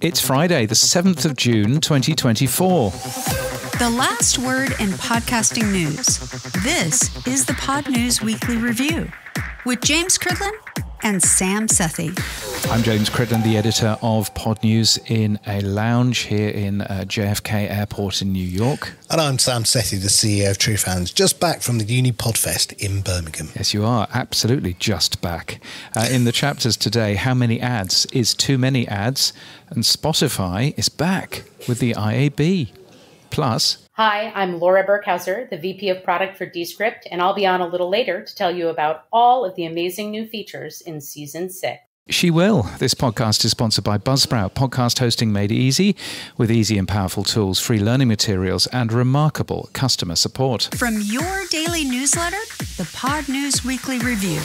It's Friday, the 7th of June, 2024. The last word in podcasting news. This is the Pod News Weekly Review with James Cridland and Sam Sethi. I'm James Cridland, the editor of Pod News in a lounge here in JFK Airport in New York. And I'm Sam Sethi, the CEO of True Fans, just back from the Uni Podfest in Birmingham. Yes, you are absolutely just back. In the chapters today, how many ads is too many ads? And Spotify is back with the IAB. Plus... Hi, I'm Laura Burkhauser, the VP of Product for Descript, and I'll be on a little later to tell you about all of the amazing new features in Season 6. She will. This podcast is sponsored by Buzzsprout, podcast hosting made easy, with easy and powerful tools, free learning materials, and remarkable customer support. From your daily newsletter, the Pod News Weekly Review.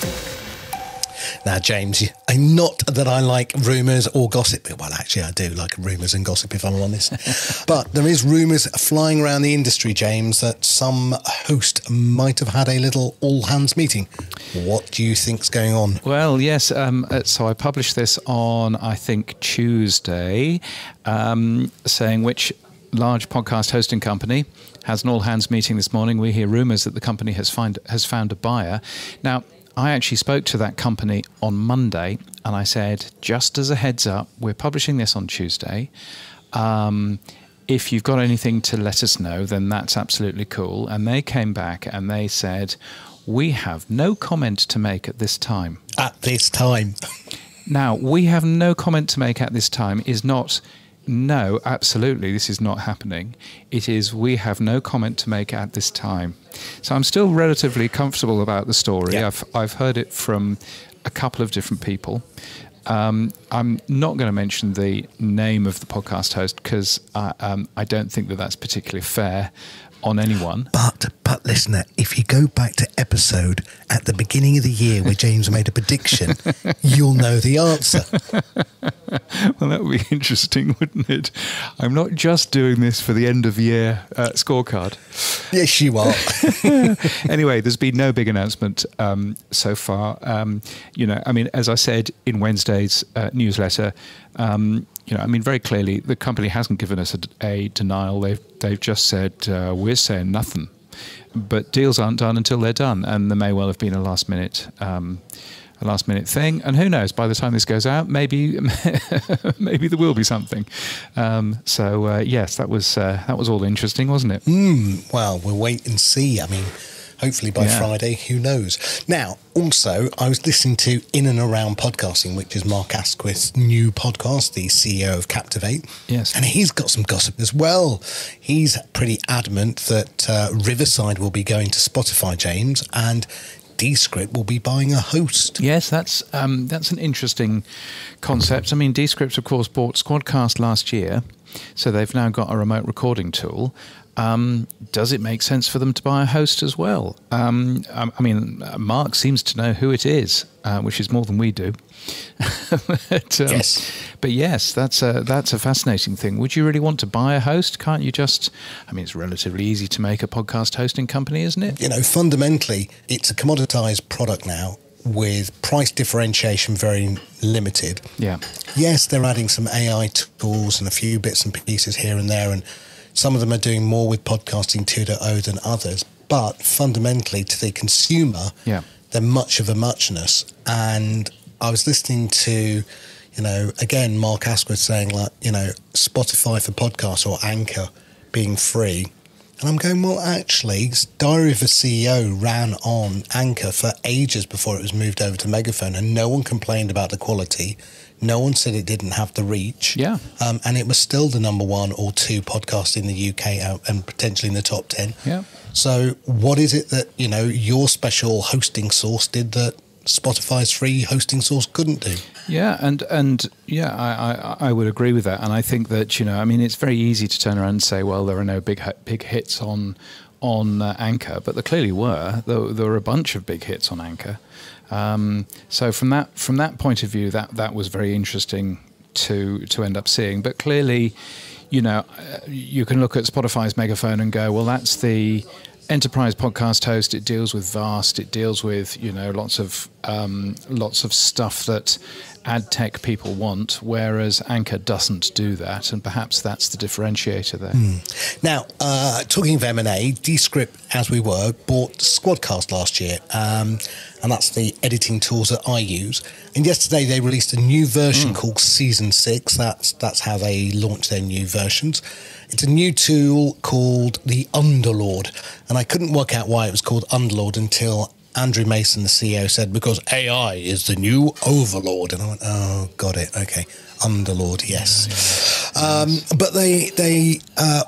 Now, James, not that I like rumours or gossip. Well, actually, I do like rumours and gossip, if I'm honest. But there is rumours flying around the industry, James, that some host might have had a little all-hands meeting. What do you think's going on? Well, yes. So I published this on, I think, Tuesday, saying which large podcast hosting company has an all-hands meeting this morning. We hear rumours that the company has found a buyer. Now, I actually spoke to that company on Monday and I said, just as a heads up, we're publishing this on Tuesday. If you've got anything to let us know, then that's absolutely cool. And they came back and they said, we have no comment to make at this time. At this time? Now, we have no comment to make at this time is not... No, absolutely, this is not happening. It is, we have no comment to make at this time. So I'm still relatively comfortable about the story. Yeah. I've heard it from a couple of different people. I'm not going to mention the name of the podcast host because I don't think that that's particularly fair on anyone. But listener, if you go back to episode at the beginning of the year where James made a prediction, you'll know the answer. Well, that would be interesting, wouldn't it? I'm not just doing this for the end of year scorecard. Yes, you are. Anyway, there's been no big announcement so far. As I said in Wednesday's newsletter, very clearly, the company hasn't given us a denial. They've just said, we're saying nothing. But deals aren't done until they're done. And there may well have been a last minute thing. And who knows, by the time this goes out, maybe there will be something. Yes, that was all interesting, wasn't it? Well, we'll wait and see. Hopefully by Friday, who knows? Now, also, I was listening to In and Around Podcasting, which is Mark Asquith's new podcast, the CEO of Captivate. Yes. And he's got some gossip as well. He's pretty adamant that Riverside will be going to Spotify, James, and Descript will be buying a host. Yes, that's an interesting concept. Descript, of course, bought Squadcast last year, so they've now got a remote recording tool. Does it make sense for them to buy a host as well? Mark seems to know who it is, which is more than we do. Yes. But yes, that's a fascinating thing. Would you really want to buy a host? Can't you just... it's relatively easy to make a podcast hosting company, isn't it? Fundamentally, it's a commoditized product now with price differentiation very limited. Yeah. Yes, they're adding some AI tools and a few bits and pieces here and there, and some of them are doing more with podcasting 2.0 than others, but fundamentally to the consumer, they're much of a muchness. And I was listening to, again, Mark Asquith saying Spotify for podcasts or Anchor being free. And I'm going, well, actually, Diary of a CEO ran on Anchor for ages before it was moved over to Megaphone, and no one complained about the quality. No one said it didn't have the reach. Yeah. And it was still the number 1 or 2 podcast in the UK and potentially in the top 10. Yeah. So what is it that, your special hosting source did that Spotify's free hosting source couldn't do? Yeah, I would agree with that. And I think that, it's very easy to turn around and say, well, there are no big hits on Anchor, but there clearly were. There were a bunch of big hits on Anchor. So from that point of view, that was very interesting to end up seeing. But clearly, you can look at Spotify's Megaphone and go, well, that's the enterprise podcast host. It deals with vast. It deals with lots of stuff that ad tech people want, whereas Anchor doesn't do that. And perhaps that's the differentiator there. Now, talking of M&A, Descript, as we were, bought Squadcast last year. And that's the editing tools that I use. And yesterday they released a new version called Season 6. That's how they launch their new versions. It's a new tool called the Underlord. And I couldn't work out why it was called Underlord until Andrew Mason, the CEO, said, because AI is the new overlord. And I went, oh, got it. Okay. Underlord, yes. But they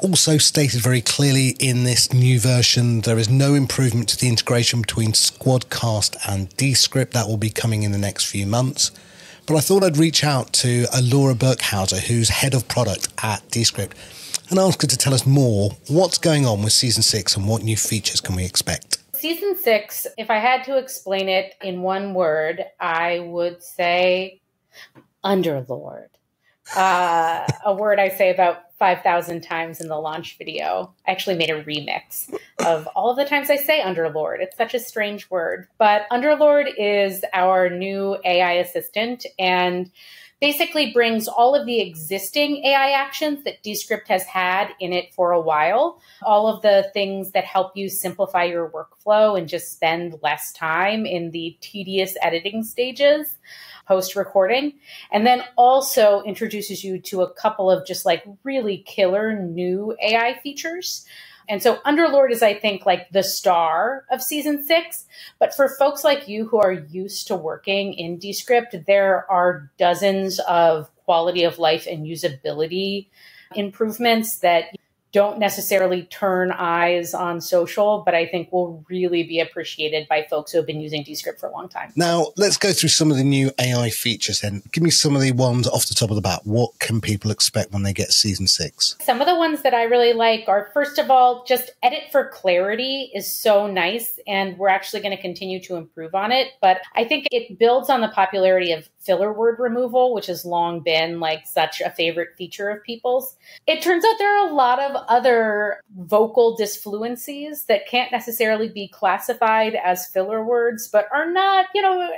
also stated very clearly in this new version, there is no improvement to the integration between Squadcast and Descript. That will be coming in the next few months. But I thought I'd reach out to Laura Burkhauser, who's head of product at Descript, and ask her to tell us more what's going on with Season 6 and what new features can we expect. Season 6, if I had to explain it in one word, I would say Underlord. A word I say about 5,000 times in the launch video. I actually made a remix of all of the times I say Underlord. It's such a strange word. But Underlord is our new AI assistant and basically brings all of the existing AI actions that Descript has had in it for a while, all of the things that help you simplify your workflow and just spend less time in the tedious editing stages post-recording, and then also introduces you to a couple of just like really killer new AI features. And so Underlord is, I think, like the star of Season 6. But for folks like you who are used to working in Descript, there are dozens of quality of life and usability improvements that don't necessarily turn eyes on social, but I think will really be appreciated by folks who have been using Descript for a long time. Now, let's go through some of the new AI features then. Give me some of the ones off the top of the bat. What can people expect when they get Season 6? Some of the ones that I really like are, first of all, just edit for clarity is so nice, and we're actually going to continue to improve on it. But I think it builds on the popularity of filler word removal, which has long been like such a favorite feature of people's. It turns out there are a lot of other vocal disfluencies that can't necessarily be classified as filler words, but are not, we don't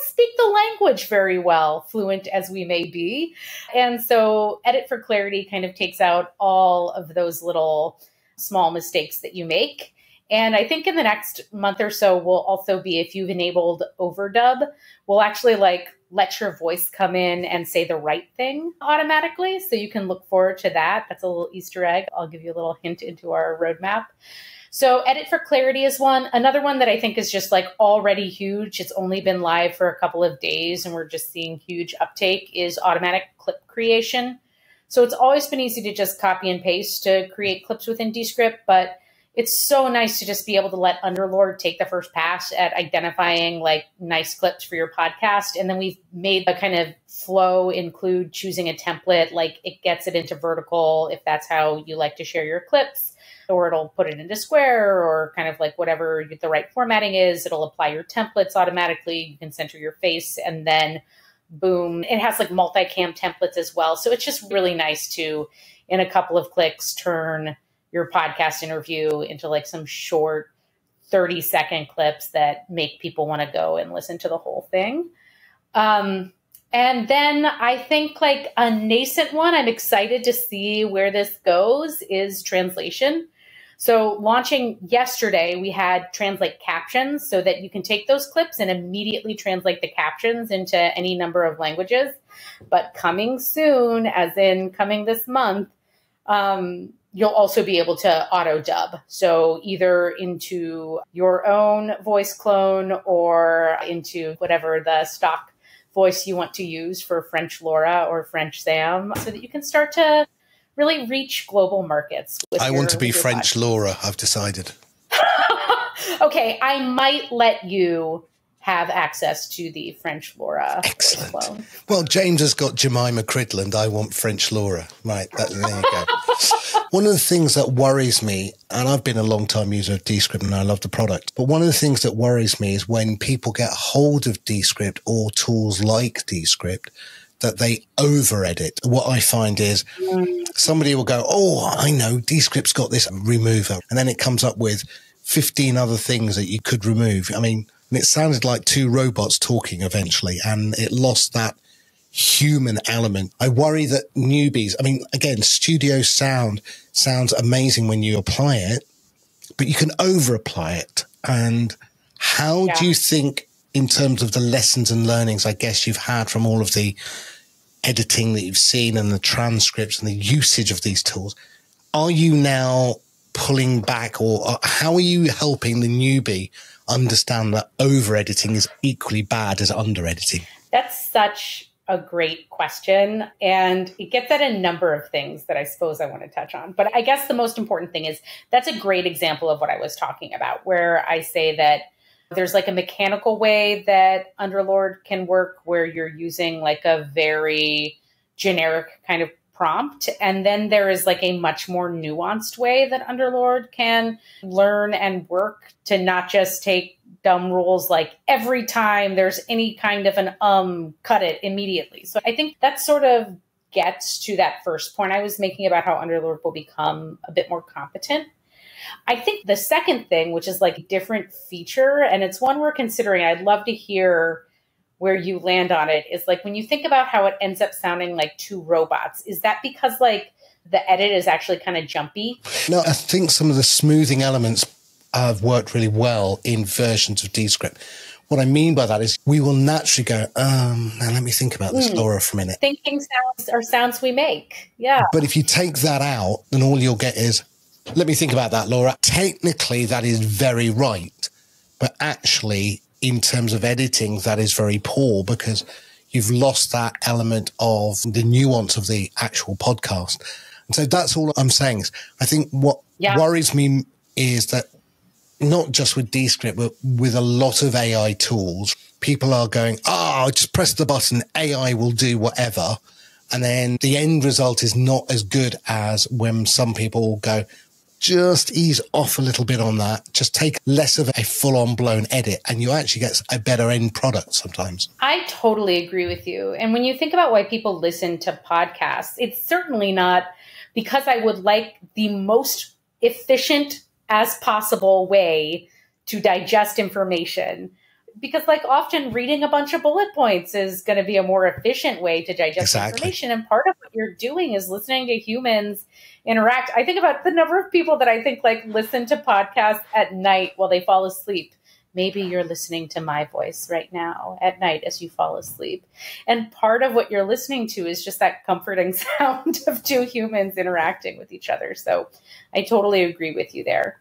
speak the language very well, fluent as we may be. And so edit for clarity kind of takes out all of those little small mistakes that you make. And I think in the next month or so, will also be, if you've enabled overdub, we'll actually let your voice come in and say the right thing automatically. So you can look forward to that. That's a little Easter egg. I'll give you a little hint into our roadmap. So edit for clarity is one. Another one that I think is just like already huge. It's only been live for a couple of days and we're just seeing huge uptake is automatic clip creation. So it's always been easy to just copy and paste to create clips within Descript, but it's so nice to just be able to let Underlord take the first pass at identifying like nice clips for your podcast. And then we've made the kind of flow include choosing a template, like it gets it into vertical if that's how you like to share your clips, or it'll put it into square or kind of like whatever the right formatting is. It'll apply your templates automatically. You can center your face and then boom. It has like multicam templates as well. So it's just really nice to, in a couple of clicks, turn your podcast interview into like some short 30-second clips that make people want to go and listen to the whole thing. And then I think like a nascent one, I'm excited to see where this goes, is translation. So launching yesterday, we had translate captions so that you can take those clips and immediately translate the captions into any number of languages. But coming soon, as in coming this month, you'll also be able to auto dub. So either into your own voice clone or into whatever the stock voice you want to use for French Laura or French Sam, so that you can start to really reach global markets. I want to be French podcast. Laura, I've decided. Okay, I might let you have access to the French Laura. Excellent. Well, James has got Jemima Cridland. I want French Laura. Right, there you go. One of the things that worries me, and I've been a long-time user of Descript and I love the product, but one of the things that worries me is when people get hold of Descript or tools like Descript, that they over-edit. What I find is somebody will go, oh, I know, Descript's got this remover, and then it comes up with 15 other things that you could remove. I mean, And it sounded like two robots talking eventually, and it lost that human element. I worry that newbies, I mean, again, studio sound sounds amazing when you apply it, but you can over apply it. And how do you think, in terms of the lessons and learnings, I guess you've had from all of the editing that you've seen and the transcripts and the usage of these tools, are you now pulling back, or how are you helping the newbie understand that over editing is equally bad as under editing? That's such a great question. And it gets at a number of things that I suppose I want to touch on. But I guess the most important thing is that's a great example of what I was talking about, where I say that there's like a mechanical way that Underlord can work, where you're using like a very generic kind of prompt. And then there is like a much more nuanced way that Underlord can learn and work to not just take dumb rules like every time there's any kind of an cut it immediately. So I think that sort of gets to that first point I was making about how Underlord will become a bit more competent. I think the second thing, which is like a different feature, and it's one we're considering, I'd love to hear where you land on it, is like when you think about how it ends up sounding like two robots, is that because like the edit is actually kind of jumpy? No, I think some of the smoothing elements have worked really well in versions of Descript. What I mean by that is we will naturally go, now let me think about this, Laura, for a minute. Thinking sounds are sounds we make. Yeah. But if you take that out, then all you'll get is, let me think about that, Laura. Technically, that is very right. But actually, in terms of editing, that is very poor, because you've lost that element of the nuance of the actual podcast. And so that's all I'm saying. Is I think what worries me is that not just with Descript, but with a lot of AI tools, people are going, just press the button, AI will do whatever. And then the end result is not as good as when some people go, just ease off a little bit on that. Just take less of a full-on blown edit, and you actually get a better end product sometimes. I totally agree with you. And when you think about why people listen to podcasts, it's certainly not because I would like the most efficient as possible way to digest information. Because like often reading a bunch of bullet points is going to be a more efficient way to digest information. And part of what you're doing is listening to humans interact. I think about the number of people that I think like listen to podcasts at night while they fall asleep. Maybe you're listening to my voice right now at night as you fall asleep. And part of what you're listening to is just that comforting sound of two humans interacting with each other. So I totally agree with you there.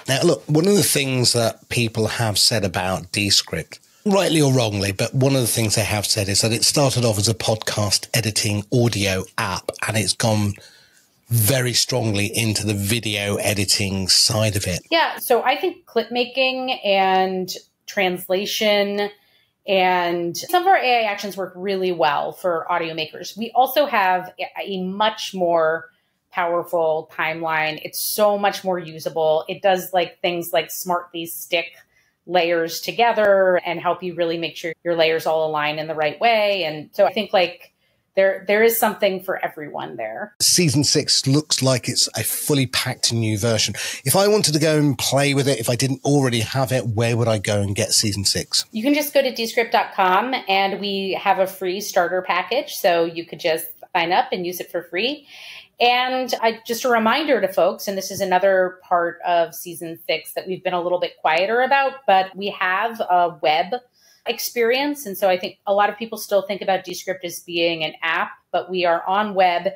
Now, look, one of the things that people have said about Descript, rightly or wrongly, but one of the things they have said is that it started off as a podcast editing audio app, and it's gone very strongly into the video editing side of it. Yeah. So I think clip making and translation and some of our AI actions work really well for audio makers. We also have a much more powerful timeline. It's so much more usable. It does like things like smartly stick layers together and help you really make sure your layers all align in the right way. And so I think like there is something for everyone there. Season 6 looks like it's a fully packed new version. If I wanted to go and play with it, if I didn't already have it, where would I go and get Season 6? You can just go to descript.com, and we have a free starter package. So you could just sign up and use it for free. And just a reminder to folks, and this is another part of Season 6 that we've been a little bit quieter about, but we have a web experience. And so I think a lot of people still think about Descript as being an app, but we are on web,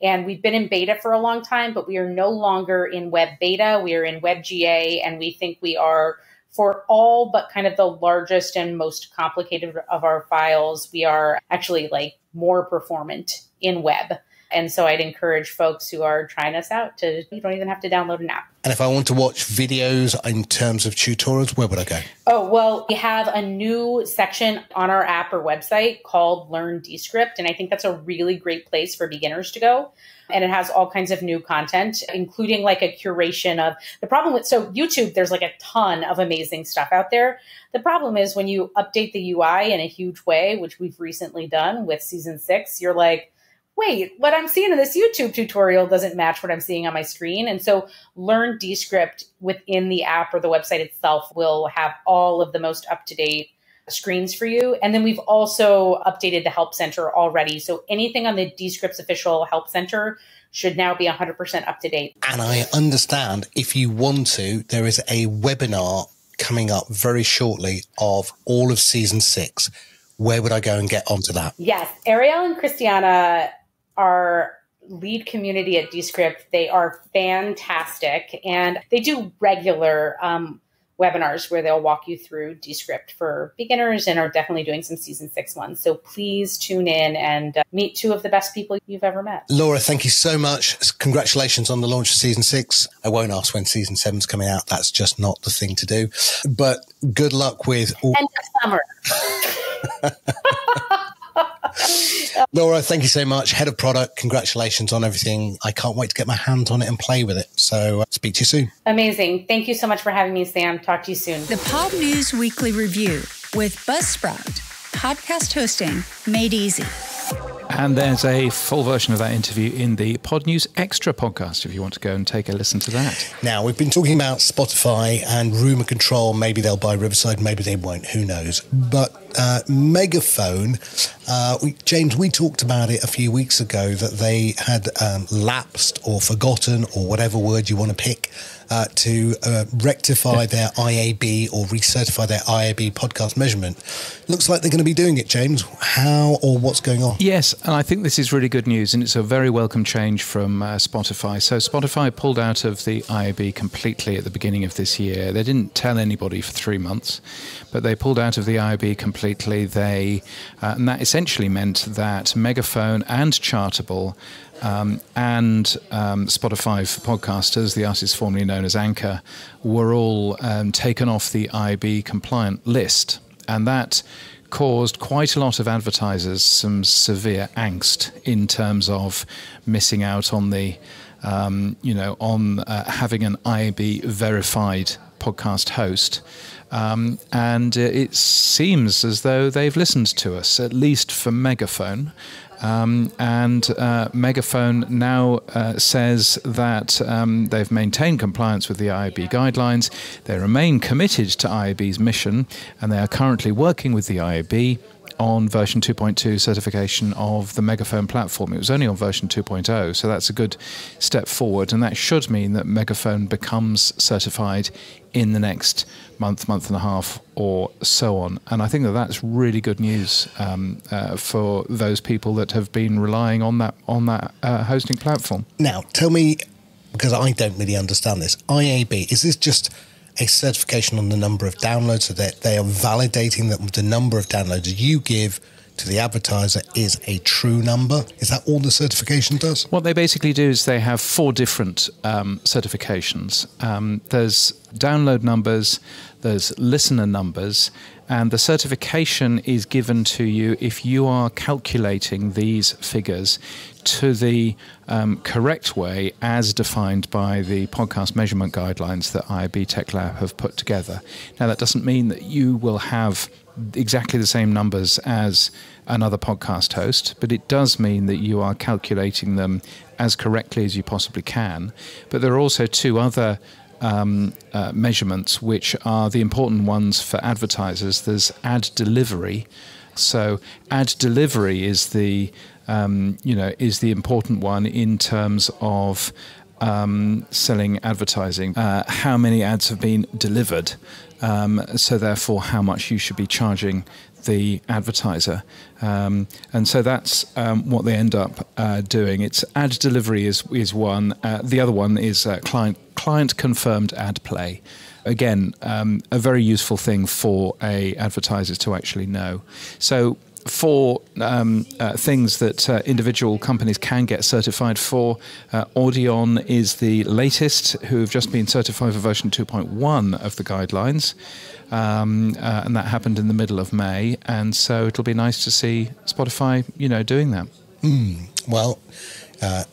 and we've been in beta for a long time, but we are no longer in web beta. We are in web GA, and we think we are, for all but kind of the largest and most complicated of our files, we are actually like more performant in web. And so I'd encourage folks who are trying us out to, you don't even have to download an app. And if I want to watch videos in terms of tutorials, where would I go? Oh, well, we have a new section on our app or website called Learn Descript. And I think that's a really great place for beginners to go. And it has all kinds of new content, including like a curation of the problem with, so YouTube, there's like a ton of amazing stuff out there. The problem is when you update the UI in a huge way, which we've recently done with Season 6, you're like, wait, what I'm seeing in this YouTube tutorial doesn't match what I'm seeing on my screen. And so Learn Descript within the app or the website itself will have all of the most up-to-date screens for you. And then we've also updated the Help Center already. So anything on the Descript's official Help Center should now be 100% up to date. And I understand if you want to, there is a webinar coming up very shortly of all of season 6. Where would I go and get onto that? Yes. Ariel and Christiana are lead community at Descript. They are fantastic. And they do regular webinars where they'll walk you through Descript for beginners and are definitely doing some season 6 ones. So please tune in and meet 2 of the best people you've ever met. Laura, thank you so much. Congratulations on the launch of season 6. I won't ask when season 7's coming out. That's just not the thing to do. But good luck with all. End of summer. Laura, thank you so much. Head of product, congratulations on everything. I can't wait to get my hands on it and play with it. So speak to you soon. Amazing. Thank you so much for having me, Sam. Talk to you soon. The Pod News Weekly Review with Buzzsprout. Podcast hosting made easy. And there's a full version of that interview in the Pod News Extra podcast if you want to go and take a listen to that. Now, we've been talking about Spotify and rumour control. Maybe they'll buy Riverside, maybe they won't. Who knows? But Megaphone, James, we talked about it a few weeks ago that they had lapsed or forgotten, or whatever word you want to pick, to rectify their IAB or recertify their IAB podcast measurement. Looks like they're going to be doing it, James. How or what's going on? Yes, and I think this is really good news, and it's a very welcome change from Spotify. So Spotify pulled out of the IAB completely at the beginning of this year. They didn't tell anybody for 3 months, but they pulled out of the IAB completely. And that essentially meant that Megaphone and Chartable and Spotify for podcasters, the artist formerly known as Anchor, were all taken off the IAB compliant list. And that caused quite a lot of advertisers some severe angst in terms of missing out on the, on having an IAB verified podcast host. And it seems as though they've listened to us, at least for Megaphone. And Megaphone now says that they've maintained compliance with the IAB guidelines. They remain committed to IAB's mission, and they are currently working with the IAB on version 2.2 certification of the Megaphone platform. It was only on version 2.0, so that's a good step forward, and that should mean that Megaphone becomes certified in the next month and a half or so on. And I think that that's really good news for those people that have been relying on that hosting platform. Now, tell me, because I don't really understand this, IAB, is this just a certification on the number of downloads, so that they are validating that the number of downloads you give to the advertiser is a true number? Is that all the certification does? What they basically do is they have 4 different certifications. There's download numbers, there's listener numbers, and the certification is given to you if you are calculating these figures to the correct way as defined by the podcast measurement guidelines that IAB Tech Lab have put together. Now, that doesn't mean that you will have exactly the same numbers as another podcast host, but it does mean that you are calculating them as correctly as you possibly can. But there are also 2 other measurements which are the important ones for advertisers. There's ad delivery. So ad delivery is the important one in terms of selling advertising. How many ads have been delivered? So therefore, how much you should be charging the advertiser. And so that's what they end up doing. It's ad delivery is one. The other one is client confirmed ad play. Again, a very useful thing for a advertiser to actually know. So for things that individual companies can get certified for, Audion is the latest, who have just been certified for version 2.1 of the guidelines. And that happened in the middle of May. And so it'll be nice to see Spotify, doing that. Well,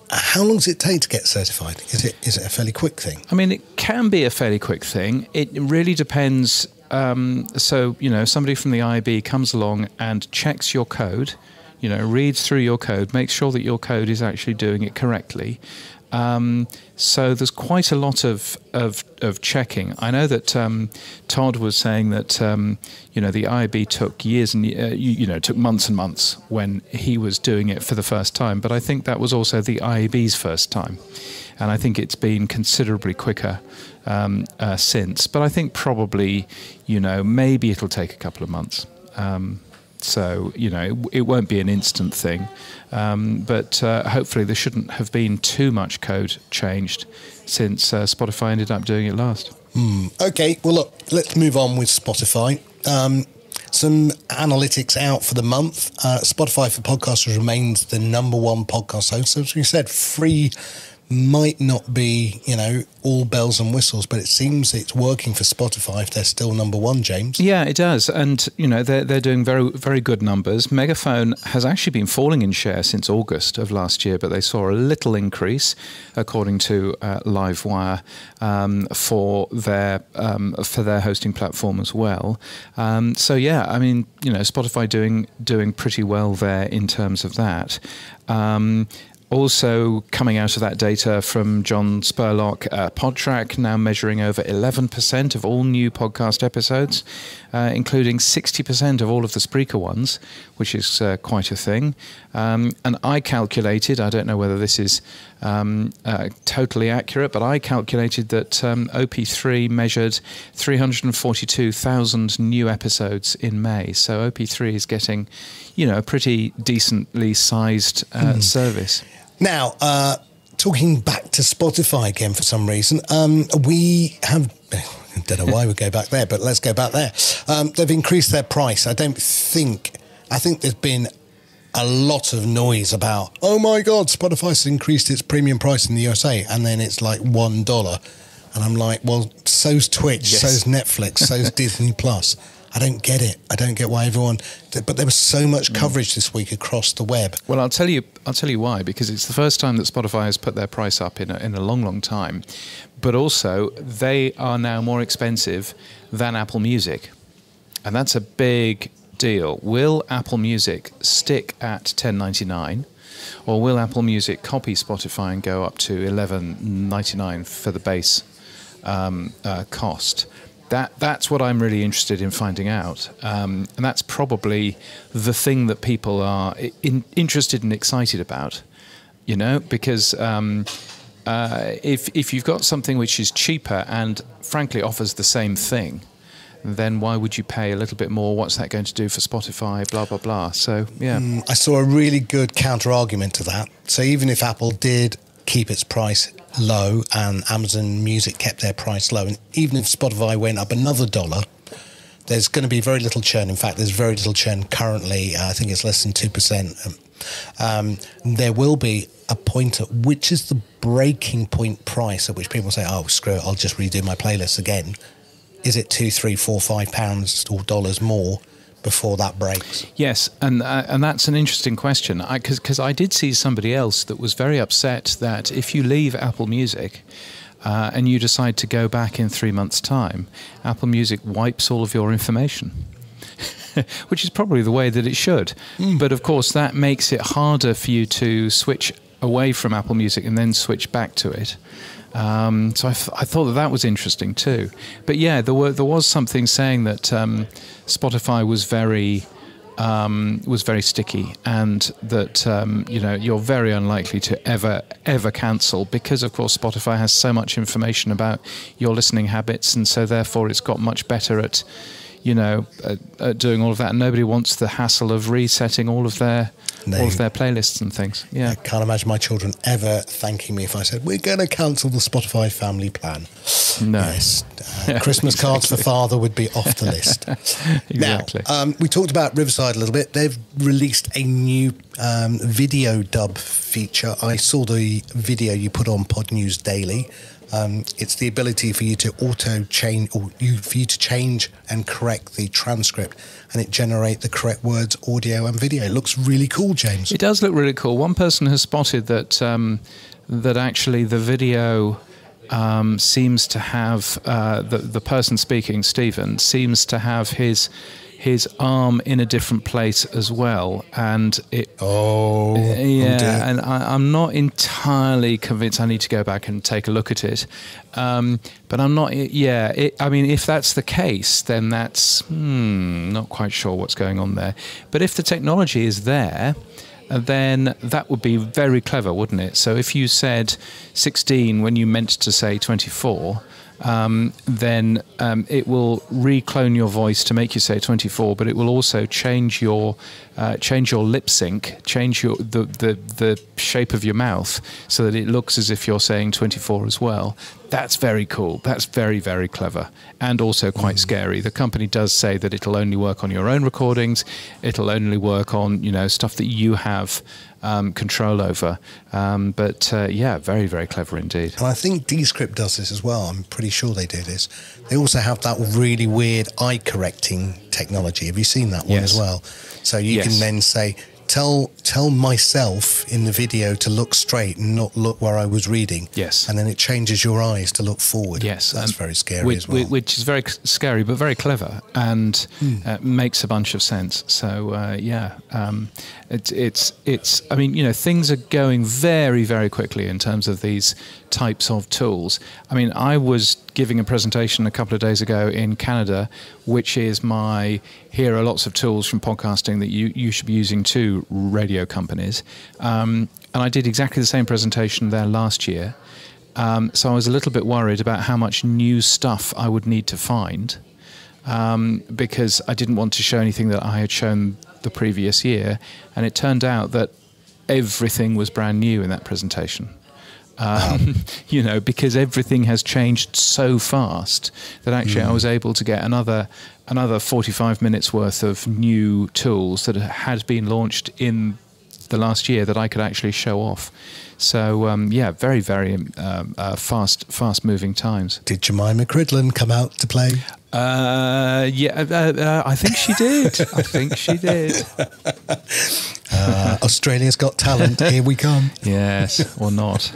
how long does it take to get certified? Is it a fairly quick thing? I mean, it can be a fairly quick thing. It really depends. So, somebody from the IAB comes along and checks your code, reads through your code, makes sure that your code is actually doing it correctly. So there's quite a lot of checking. I know that Todd was saying that the IAB took years and took months and months when he was doing it for the first time. But I think that was also the IAB's first time, and I think it's been considerably quicker since. But I think probably maybe it'll take a couple of months. So, it won't be an instant thing, but hopefully there shouldn't have been too much code changed since Spotify ended up doing it last. Okay, well, look, let's move on with Spotify. Some analytics out for the month. Spotify for Podcasters remains the #1 podcast host. So as we said, free might not be, all bells and whistles, but it seems it's working for Spotify if they're still #1, James. Yeah, it does. And, they're doing very, very good numbers. Megaphone has actually been falling in share since August of last year, but they saw a little increase, according to Livewire, for their hosting platform as well. Spotify doing pretty well there in terms of that. Also, coming out of that data from John Spurlock, PodTrack now measuring over 11% of all new podcast episodes, including 60% of all of the Spreaker ones, which is quite a thing. And I calculated, I don't know whether this is totally accurate, but I calculated that OP3 measured 342,000 new episodes in May. So OP3 is getting, a pretty decently sized service. Now, talking back to Spotify again for some reason, we have... I don't know why we go back there, but let's go back there. They've increased their price. I think there's been a lot of noise about, oh my God, Spotify's increased its premium price in the USA, and then it's like $1. And I'm like, well, so's Twitch, yes. So's Netflix, so's Disney Plus. I don't get it. I don't get why everyone... But there was so much coverage this week across the web. Well, I'll tell you why, because it's the first time that Spotify has put their price up in a long, long time. But also, they are now more expensive than Apple Music. And that's a big deal. Will Apple Music stick at $10.99, or will Apple Music copy Spotify and go up to $11.99 for the base cost? That's what I'm really interested in finding out, and that's probably the thing that people are interested and excited about, because if you've got something which is cheaper and frankly offers the same thing, then why would you pay a little bit more? What's that going to do for Spotify? Blah, blah, blah. So, yeah. I saw a really good counter-argument to that. So even if Apple did keep its price low and Amazon Music kept their price low, and even if Spotify went up another $1, there's going to be very little churn. In fact, there's very little churn currently. I think it's less than 2%. There will be a point at which is the breaking point price at which people say, oh, screw it, I'll just redo my playlist again. Is it £2, £3, £4, £5 or dollars more before that breaks? Yes, and that's an interesting question, because I did see somebody else that was very upset that if you leave Apple Music and you decide to go back in 3 months' time, Apple Music wipes all of your information, which is probably the way that it should. But of course, that makes it harder for you to switch away from Apple Music and then switch back to it. So I thought that was interesting too. But yeah, there was something saying that Spotify was very sticky, and that you're very unlikely to ever cancel, because of course Spotify has so much information about your listening habits, and so therefore it's got much better at doing all of that. And nobody wants the hassle of resetting all of their playlists and things. Yeah, I can't imagine my children ever thanking me if I said, we're going to cancel the Spotify family plan. No. Yes. Christmas cards for father would be off the list. Exactly. Now, we talked about Riverside a little bit. They've released a new video dub feature. I saw the video you put on Pod News Daily. It's the ability for you to auto-change, or for you to change and correct the transcript, and it generate the correct words, audio and video. It looks really cool, James. It does look really cool. One person has spotted that that actually the video seems to have the person speaking, Stephen, seems to have his arm in a different place as well, and it Oh, yeah, and I'm not entirely convinced. I need to go back and take a look at it, but I'm not. Yeah, I mean, if that's the case, then that's not quite sure what's going on there. But if the technology is there, then that would be very clever, wouldn't it? So if you said 16 when you meant to say 24. Then it will reclone your voice to make you say 24, but it will also change your lip sync, change the shape of your mouth so that it looks as if you're saying 24 as well. That's very cool. That's very, very clever, and also quite scary. The company does say that it'll only work on your own recordings. It'll only work on stuff that you have control over. But very, very clever indeed. And I think Descript does this as well. I'm pretty sure they do this. They also have that really weird eye correcting technology. Have you seen that one as well? So you can then say, tell myself in the video to look straight and not look where I was reading. Yes. And then it changes your eyes to look forward. Yes. That's very scary as well. Which is very scary, but very clever, and makes a bunch of sense. So, it's I mean, things are going very, very quickly in terms of these types of tools. I mean, I was giving a presentation a couple of days ago in Canada, which is here are lots of tools from podcasting that you should be using to radio companies. And I did exactly the same presentation there last year. So I was a little bit worried about how much new stuff I would need to find, because I didn't want to show anything that I had shown the previous year. And it turned out that everything was brand new in that presentation. Because everything has changed so fast that actually I was able to get another 45 minutes worth of new tools that had been launched in the last year that I could actually show off. So, very, very fast moving times. Did Jemima Cridland come out to play? I think she did. Australia's Got Talent. Here we come. Yes, or not.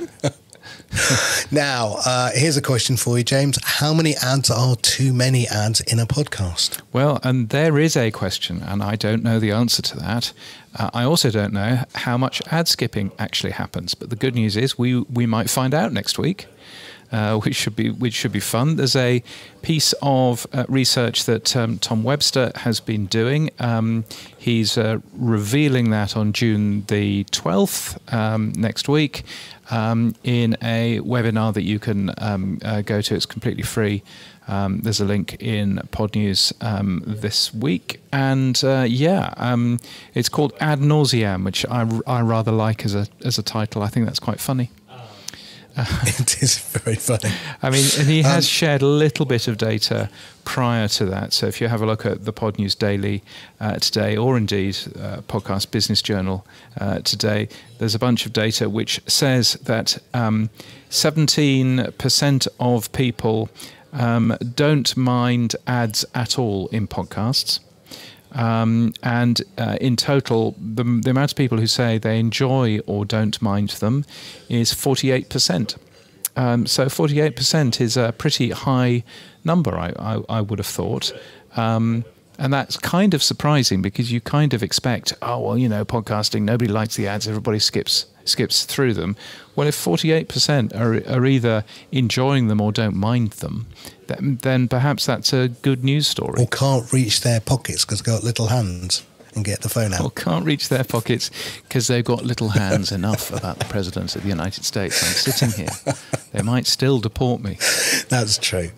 Now, here's a question for you, James. How many ads are too many ads in a podcast? Well, and there is a question, and I don't know the answer to that. I also don't know how much ad skipping actually happens. But the good news is we might find out next week. Which should be fun. There's a piece of research that Tom Webster has been doing. He's revealing that on June the 12th next week in a webinar that you can go to. It's completely free. There's a link in Pod News this week, and it's called Ad Nauseam, which I rather like as a title. I think that's quite funny. It is very funny. I mean, and he has shared a little bit of data prior to that. So if you have a look at the Pod News Daily today, or indeed Podcast Business Journal today, there's a bunch of data which says that 17% of people don't mind ads at all in podcasts. And in total, the amount of people who say they enjoy or don't mind them is 48%. So 48% is a pretty high number, I would have thought. And that's kind of surprising, because you kind of expect, podcasting, nobody likes the ads, everybody skips through them. Well, if 48% are either enjoying them or don't mind them, then perhaps that's a good news story. Or can't reach their pockets because they've got little hands and get the phone out. Or can't reach their pockets because they've got little hands. Enough about the President of the United States. I'm sitting here. They might still deport me. That's true.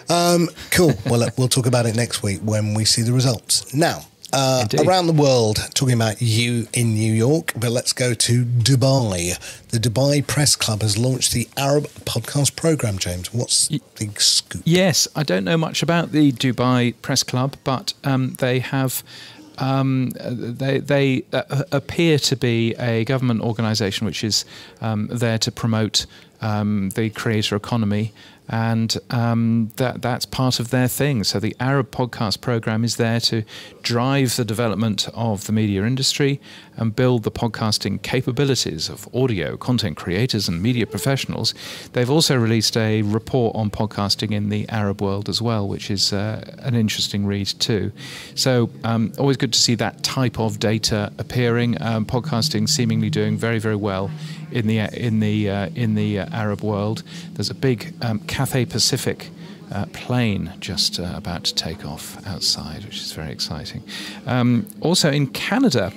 Cool. Well, we'll talk about it next week when we see the results. Now, around the world, talking about you in New York, but let's go to Dubai. The Dubai Press Club has launched the Arab podcast program, James. What's the scoop? Yes, I don't know much about the Dubai Press Club, but they have... they appear to be a government organisation which is there to promote the creator economy, and that's part of their thing. So the Arab Podcast Program is there to drive the development of the media industry and build the podcasting capabilities of audio content creators and media professionals. They've also released a report on podcasting in the Arab world as well, which is an interesting read too. So always good to see that type of data appearing. Podcasting seemingly doing very, very well in the Arab world. There's a big Cathay Pacific plane just about to take off outside, which is very exciting. Also in Canada,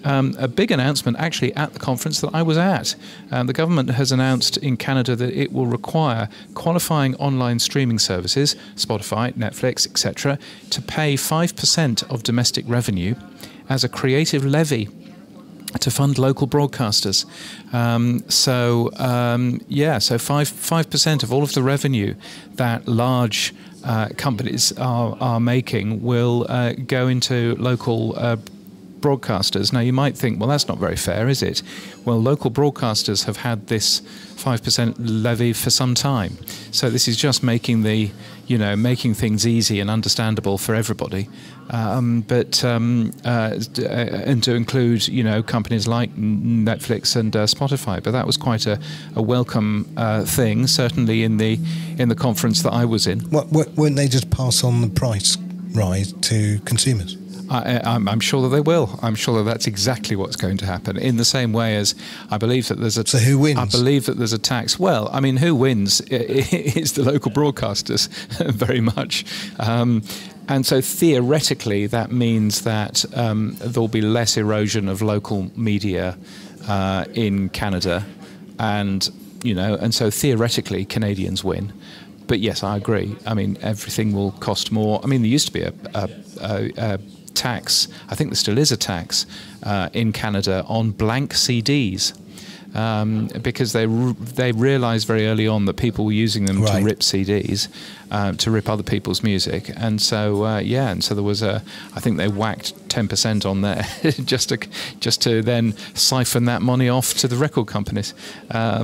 a big announcement actually at the conference that I was at. The government has announced in Canada that it will require qualifying online streaming services, Spotify, Netflix, etc., to pay 5% of domestic revenue as a creative levy to fund local broadcasters. So 5% of all of the revenue that large companies are making will go into local broadcasters. Now, you might think, well, that's not very fair, is it? Well, local broadcasters have had this 5% levy for some time. So this is just making things easy and understandable for everybody. And to include, companies like Netflix and Spotify. But that was quite a welcome thing, certainly in the conference that I was in. Won't they just pass on the price rise to consumers? I'm sure that they will. I'm sure that that's exactly what's going to happen. In the same way as I believe that there's a... So who wins? I believe that there's a tax. Well, I mean, who wins is the local broadcasters, very much. And so theoretically, that means that there'll be less erosion of local media in Canada, and so theoretically, Canadians win. But yes, I agree. I mean, everything will cost more. I mean, there used to be a tax. I think there still is a tax in Canada on blank CDs. Because they realised very early on that people were using them to rip CDs, to rip other people's music, and so there was I think they whacked 10% on there just to then siphon that money off to the record companies. But I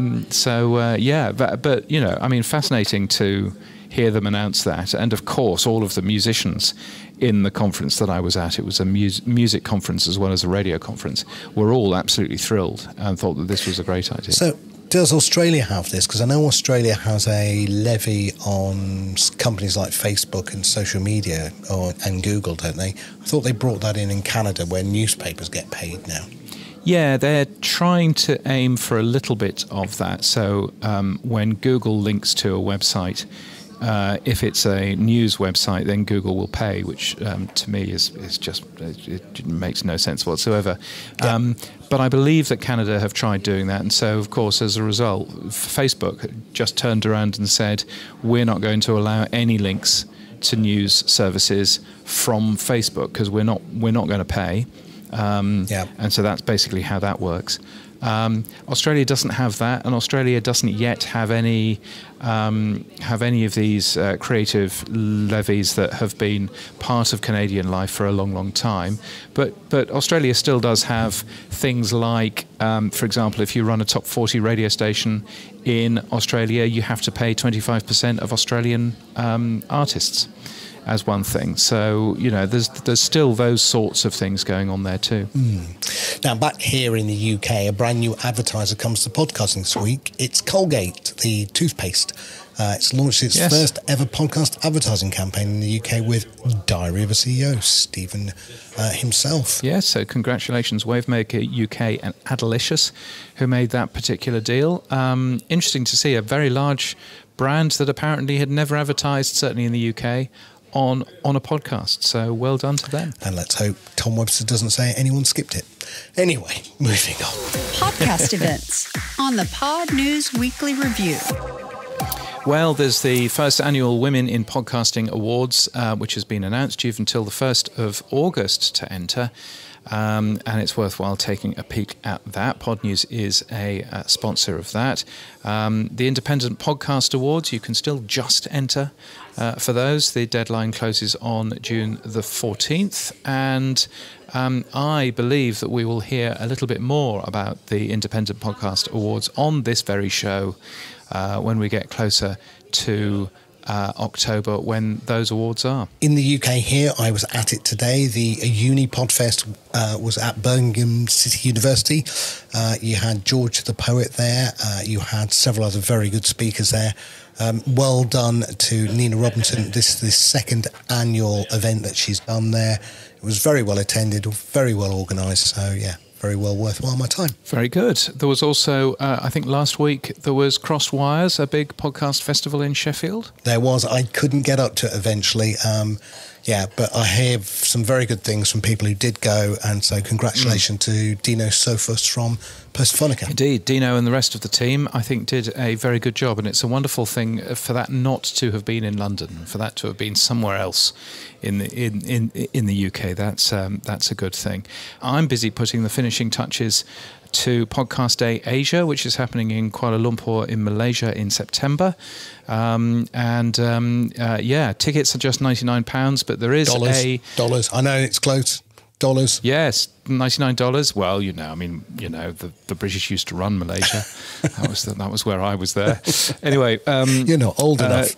mean, fascinating to hear them announce that, and of course all of the musicians in the conference that I was at, it was a music conference as well as a radio conference, were all absolutely thrilled and thought that this was a great idea. So does Australia have this? Because I know Australia has a levy on companies like Facebook and social media and Google, don't they? I thought they brought that in Canada, where newspapers get paid now. Yeah, they're trying to aim for a little bit of that. So when Google links to a website, if it's a news website, then Google will pay, which to me is just, it makes no sense whatsoever. Yeah. But I believe that Canada have tried doing that. And so, of course, as a result, Facebook just turned around and said, we're not going to allow any links to news services from Facebook because we're not going to pay. And so that's basically how that works. Australia doesn't have that, and Australia doesn't yet have any of these creative levies that have been part of Canadian life for a long, long time. But Australia still does have things like, for example, if you run a top 40 radio station in Australia, you have to pay 25% of Australian artists as one thing. So, there's still those sorts of things going on there too. Now, back here in the UK, a brand new advertiser comes to podcasting this week. It's Colgate, the toothpaste. It's launched its first ever podcast advertising campaign in the UK with Diary of a CEO, Stephen himself. Yes, so congratulations, Wavemaker UK and Adelicious, who made that particular deal. Interesting to see a very large brand that apparently had never advertised, certainly in the UK, on a podcast. So well done to them. And let's hope Tom Webster doesn't say anyone skipped it. Anyway, moving on. Podcast events on the Pod News Weekly Review. Well, there's the first annual Women in Podcasting Awards, which has been announced. You've until the 1st of August to enter. and it's worthwhile taking a peek at that. Pod News is a sponsor of that. The Independent Podcast Awards, you can still just enter for those. The deadline closes on June the 14th, and I believe that we will hear a little bit more about the Independent Podcast Awards on this very show when we get closer to October, when those awards are. In the UK here, I was at it today. The Uni Podfest was at Birmingham City University. You had George the Poet there. You had several other very good speakers there. Well done to Nina Robinson. This is the second annual event that she's done there. It was very well attended, very well organised. So, yeah, very well worthwhile my time. Very good. There was also, I think last week, there was Crossed Wires, a big podcast festival in Sheffield. There was. I couldn't get up to it eventually. But I hear some very good things from people who did go. And so congratulations to Dino Sophos from Postphonica. Indeed. Dino and the rest of the team, I think, did a very good job. And it's a wonderful thing for that not to have been in London, for that to have been somewhere else in the UK. That's a good thing. I'm busy putting the finishing touches to Podcast Day Asia, which is happening in Kuala Lumpur in Malaysia in September. Tickets are just £99, but there is dollars. I know it's close. Dollars. Yes, $99. Well, the British used to run Malaysia. That was where I was there. Anyway, you're not old enough.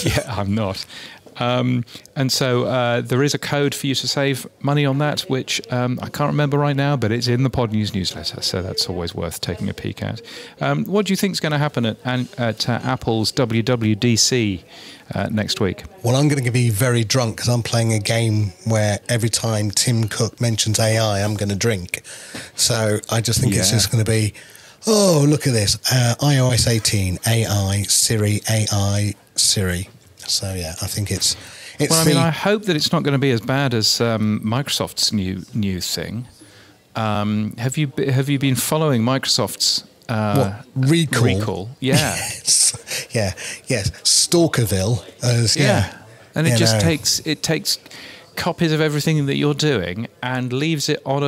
Yeah, I'm not. And so there is a code for you to save money on that, which I can't remember right now, but it's in the Pod News newsletter, so that's always worth taking a peek at. What do you think is going to happen at Apple's WWDC next week? Well, I'm going to be very drunk because I'm playing a game where every time Tim Cook mentions AI, I'm going to drink. So I just think it's just going to be, oh, look at this, iOS 18, AI, Siri. So, yeah, I think it's well, I hope that it's not going to be as bad as Microsoft's new thing. Have you been following Microsoft's recall? Yeah. Yes. Yeah. Yes. Stalkerville. And it takes copies of everything that you're doing and leaves it on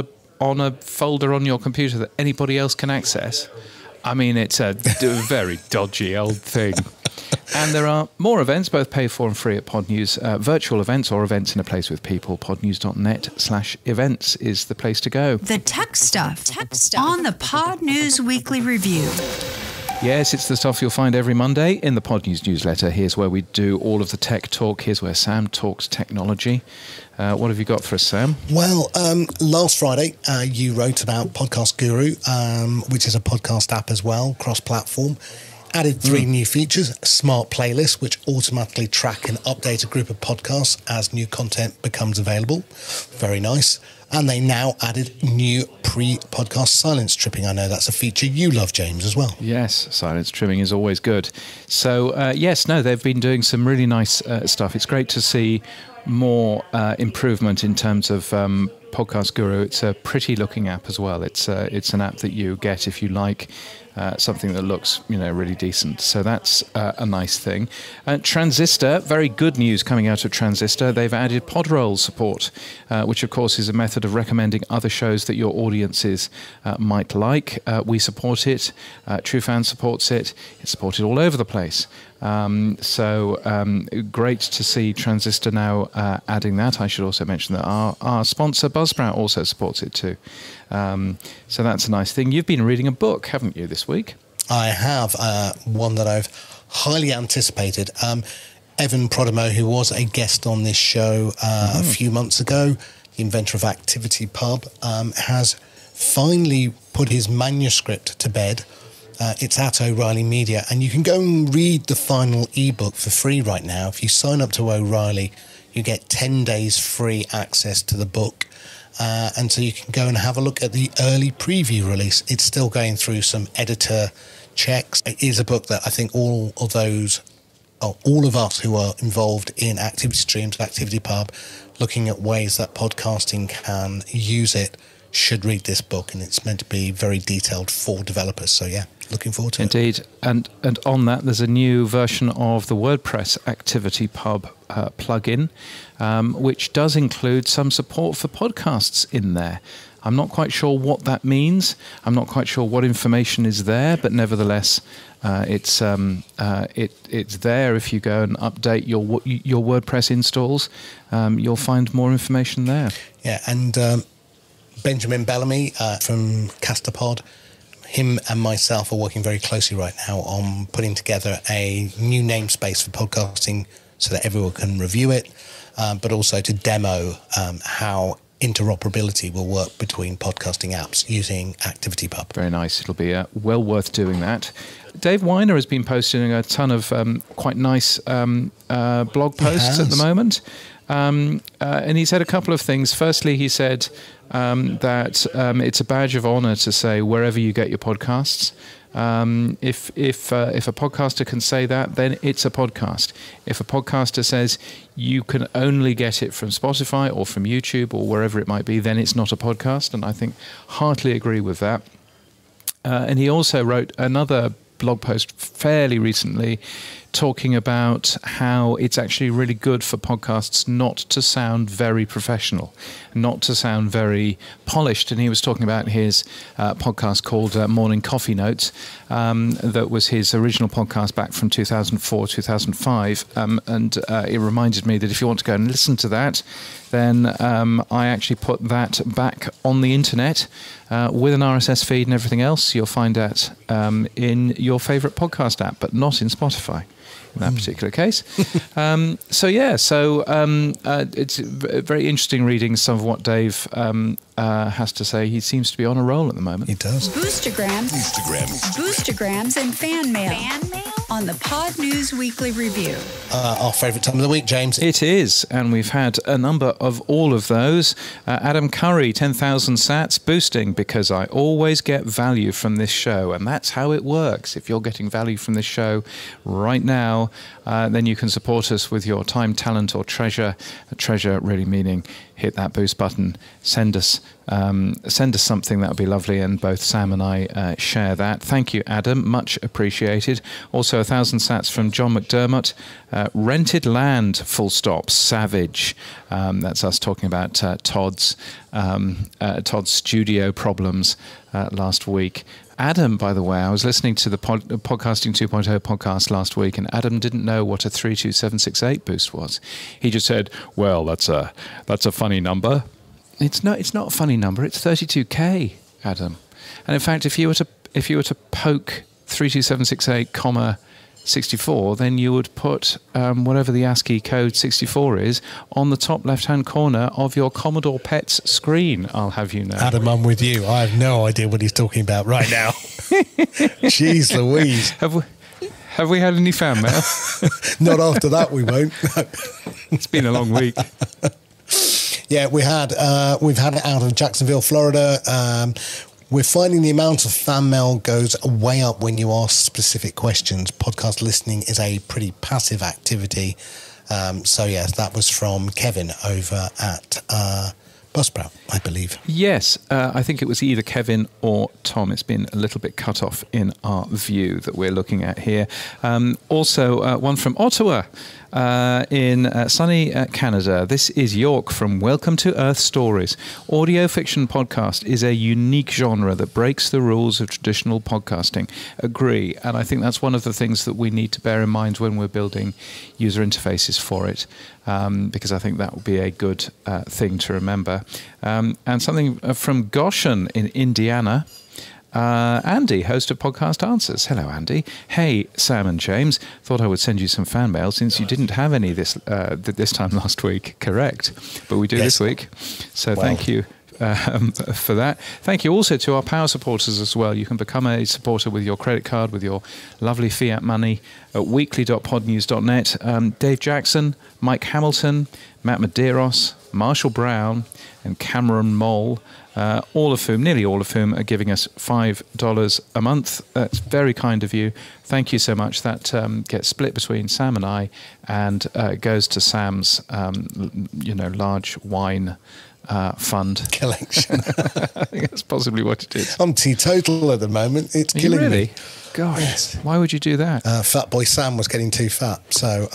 a folder on your computer that anybody else can access. I mean, it's a very dodgy old thing. And there are more events, both paid for and free at Pod News. Virtual events or events in a place with people. podnews.net/events is the place to go. The tech stuff on the Pod News Weekly Review. Yes, it's the stuff you'll find every Monday in the Pod News newsletter. Here's where we do all of the tech talk. Here's where Sam talks technology. What have you got for us, Sam? Well, last Friday, you wrote about Podcast Guru, which is a podcast app as well, cross-platform. Added 3 new features: Smart Playlist, which automatically track and update a group of podcasts as new content becomes available. Very nice. And they now added new pre-podcast silence trimming. I know that's a feature you love, James, as well. Yes, silence trimming is always good. So, they've been doing some really nice stuff. It's great to see more improvement in terms of Podcast Guru. It's a pretty looking app as well. It's an app that you get if you like something that looks really decent. So that's a nice thing. Transistor, very good news coming out of Transistor. They've added Podroll support, which of course is a method of recommending other shows that your audiences might like. We support it. TrueFan supports it. It's supported all over the place. Great to see Transistor now adding that. I should also mention that our sponsor Buzzsprout also supports it too. So that's a nice thing. You've been reading a book, haven't you, this week? I have, one that I've highly anticipated. Evan Prodimo, who was a guest on this show a few months ago, the inventor of ActivityPub, has finally put his manuscript to bed. It's at O'Reilly Media, and you can go and read the final ebook for free right now. If you sign up to O'Reilly, you get 10 days free access to the book. And so you can go and have a look at the early preview release. It's still going through some editor checks. It is a book that I think all of us who are involved in Activity Streams, ActivityPub, looking at ways that podcasting can use it, should read this book. And it's meant to be very detailed for developers. So, yeah. looking forward to Indeed. it. And on that, there's a new version of the WordPress Activity Pub plugin, which does include some support for podcasts in there. I'm not quite sure what that means. I'm not quite sure what information is there, but nevertheless, it's there. If you go and update your WordPress installs, you'll find more information there. Yeah, and Benjamin Bellamy from Castapod, him and myself are working very closely right now on putting together a new namespace for podcasting so that everyone can review it, but also to demo how interoperability will work between podcasting apps using ActivityPub. Very nice. It'll be well worth doing that. Dave Weiner has been posting a ton of quite nice blog posts at the moment. And he said a couple of things. Firstly, he said that it's a badge of honor to say wherever you get your podcasts. If a podcaster can say that, then it's a podcast. If a podcaster says you can only get it from Spotify or from YouTube or wherever it might be, then it's not a podcast. And I think heartily agree with that. And he also wrote another blog post fairly recently talking about how it's actually really good for podcasts not to sound very professional, not to sound very polished. And he was talking about his podcast called Morning Coffee Notes. That was his original podcast back from 2004, 2005. And it reminded me that if you want to go and listen to that, then I actually put that back on the internet with an RSS feed and everything else. You'll find that in your favourite podcast app, but not in Spotify in that particular case. It's very interesting reading some of what Dave has to say. He seems to be on a roll at the moment. He does. Boostergrams and fan mail. On the Pod News Weekly Review. Our favourite time of the week, James. It is, and we've had a number of all of those. Adam Curry, 10,000 sats, boosting because I always get value from this show, and that's how it works. If you're getting value from this show right now, then you can support us with your time, talent, or treasure. Treasure really meaning hit that boost button, send us something. That would be lovely, and both Sam and I share that. Thank you, Adam, much appreciated. Also 1,000 sats from John McDermott. Rented land, full stop, savage. That's us talking about Todd's studio problems last week. Adam, by the way, I was listening to the Podcasting 2.0 podcast last week, and Adam didn't know what a 32768 boost was. He just said, "Well, that's a funny number." It's not a funny number. It's 32K, Adam. And in fact, if you were to poke 32768, 64, then you would put whatever the ASCII code 64 is on the top left-hand corner of your Commodore PET's screen, I'll have you know. Adam, I'm with you. I have no idea what he's talking about right now. Jeez Louise. Have we had any fan mail? Not after that, we won't. No. It's been a long week. Yeah, we've had it out of Jacksonville, Florida. We're finding the amount of fan mail goes way up when you ask specific questions. Podcast listening is a pretty passive activity. That was from Kevin over at Buzzsprout, I believe. Yes, I think it was either Kevin or Tom. It's been a little bit cut off in our view that we're looking at here. Also, one from Ottawa. In sunny Canada. This is York from Welcome to Earth Stories. Audio fiction podcast is a unique genre that breaks the rules of traditional podcasting. Agree. And I think that's one of the things that we need to bear in mind when we're building user interfaces for it, because I think that would be a good thing to remember. And something from Goshen in Indiana. Andy, host of Podcast Answers. Hello, Andy. Hey, Sam and James. Thought I would send you some fan mail since you didn't have any this time last week. Correct. But we do this week. So Thank you for that. Thank you also to our power supporters as well. You can become a supporter with your credit card, with your lovely fiat money at weekly.podnews.net. Dave Jackson, Mike Hamilton, Matt Medeiros, Marshall Brown, and Cameron Mole. Nearly all of whom are giving us $5 a month. That's very kind of you. Thank you so much. That gets split between Sam and I, and goes to Sam's, large wine fund collection. I think that's possibly what it is. I'm teetotal at the moment. It's killing me. Gosh, yes. Why would you do that? Fat boy Sam was getting too fat, so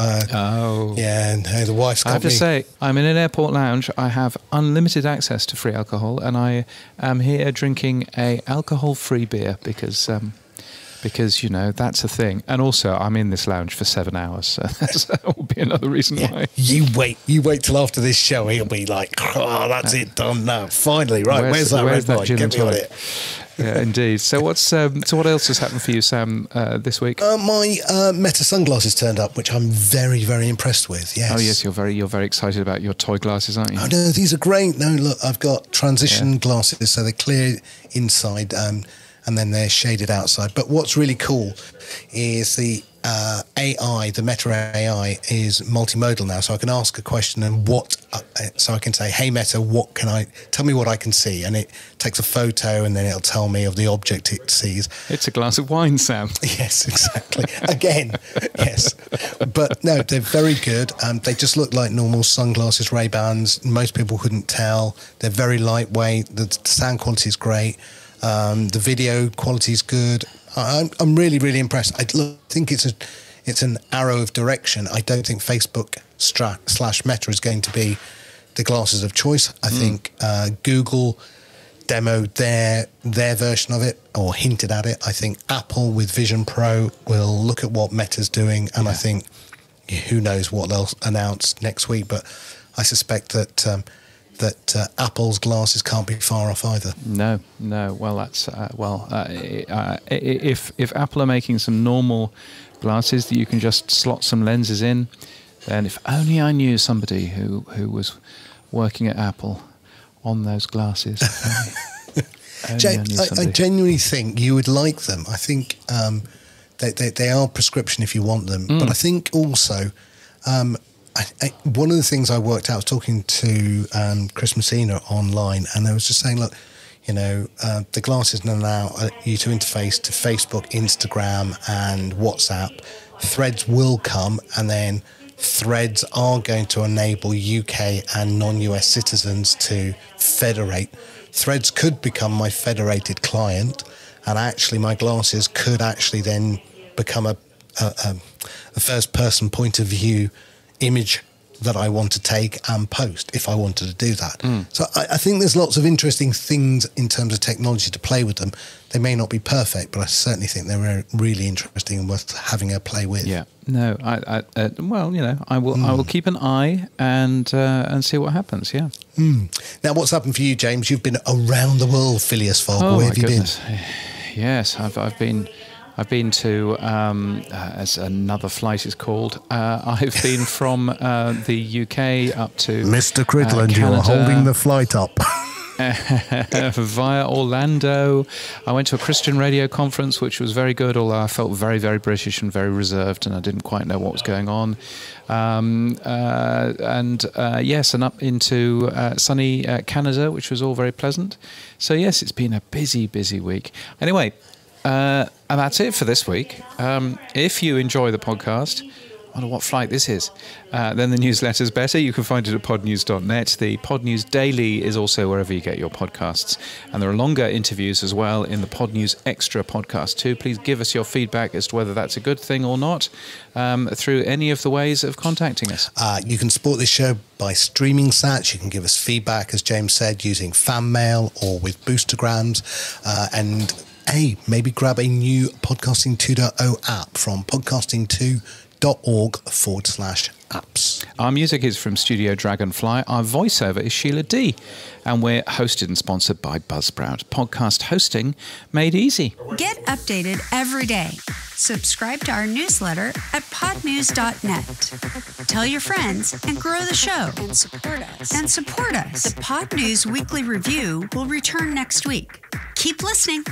yeah, and the wife's got me. I have to say, I'm in an airport lounge. I have unlimited access to free alcohol, and I am here drinking a alcohol-free beer because you know that's a thing. And also, I'm in this lounge for 7 hours, so that will be another reason why. You wait till after this show. He'll be like, "Oh, that's it, done now. Finally, right? Where's that red wine? Get me on it." Yeah, indeed. So what else has happened for you, Sam, this week? My Meta sunglasses turned up, which I'm very, very impressed with. Yes. Oh yes, you're very excited about your toy glasses, aren't you? Oh no, these are great. No, look, I've got transition glasses, so they're clear inside, and then they're shaded outside. But what's really cool is the AI, the Meta AI, is multimodal now. So I can ask a question and so I can say, "Hey Meta, tell me what I can see," and it takes a photo and then it'll tell me of the object it sees. It's a glass of wine, Sam. Yes, exactly. Again, yes. But no, they're very good. They just look like normal sunglasses, Ray-Bans. Most people couldn't tell. They're very lightweight. The sound quality is great. The video quality is good. I'm really, really impressed. I think it's an arrow of direction. I don't think Facebook / Meta is going to be the glasses of choice. I think Google demoed their version of it or hinted at it. I think Apple with Vision Pro will look at what Meta's doing, and I think who knows what they'll announce next week. But I suspect that Apple's glasses can't be far off either. No. Well, that's if Apple are making some normal glasses that you can just slot some lenses in, then if only I knew somebody who was working at Apple on those glasses. I genuinely think you would like them. I think they are prescription if you want them, but I think also. One of the things I worked out, I was talking to Chris Messina online, and I was just saying, look, the glasses now allow you to interface to Facebook, Instagram, and WhatsApp. Threads will come, and then Threads are going to enable UK and non-US citizens to federate. Threads could become my federated client, and actually my glasses could actually then become a first-person point of view image that I want to take and post if I wanted to do that. So I think there's lots of interesting things in terms of technology to play with them. They may not be perfect, but I certainly think they're really interesting and worth having a play with. Yeah. No, I will keep an eye and see what happens. Yeah. Now, what's happened for you, James? You've been around the world, Phileas Fogg. Where have you been? Yes, I've been to, as another flight is called, I've been from the UK up to Mr. Cridland, Canada, you're holding the flight up. via Orlando. I went to a Christian radio conference, which was very good, although I felt very, very British and very reserved, and I didn't quite know what was going on. Yes, and up into sunny Canada, which was all very pleasant. So yes, it's been a busy, busy week. Anyway, and that's it for this week. If you enjoy the podcast, I wonder what flight this is, then the newsletter's better. You can find it at podnews.net. The Pod News Daily is also wherever you get your podcasts. And there are longer interviews as well in the Pod News Extra podcast too. Please give us your feedback as to whether that's a good thing or not through any of the ways of contacting us. You can support this show by streaming sats. You can give us feedback, as James said, using fan mail or with boostergrams. And maybe grab a new Podcasting 2.0 app from podcasting2.org/apps. Our music is from Studio Dragonfly. Our voiceover is Sheila D. And we're hosted and sponsored by Buzzsprout. Podcast hosting made easy. Get updated every day. Subscribe to our newsletter at podnews.net. Tell your friends and grow the show. And support us. The Pod News Weekly Review will return next week. Keep listening.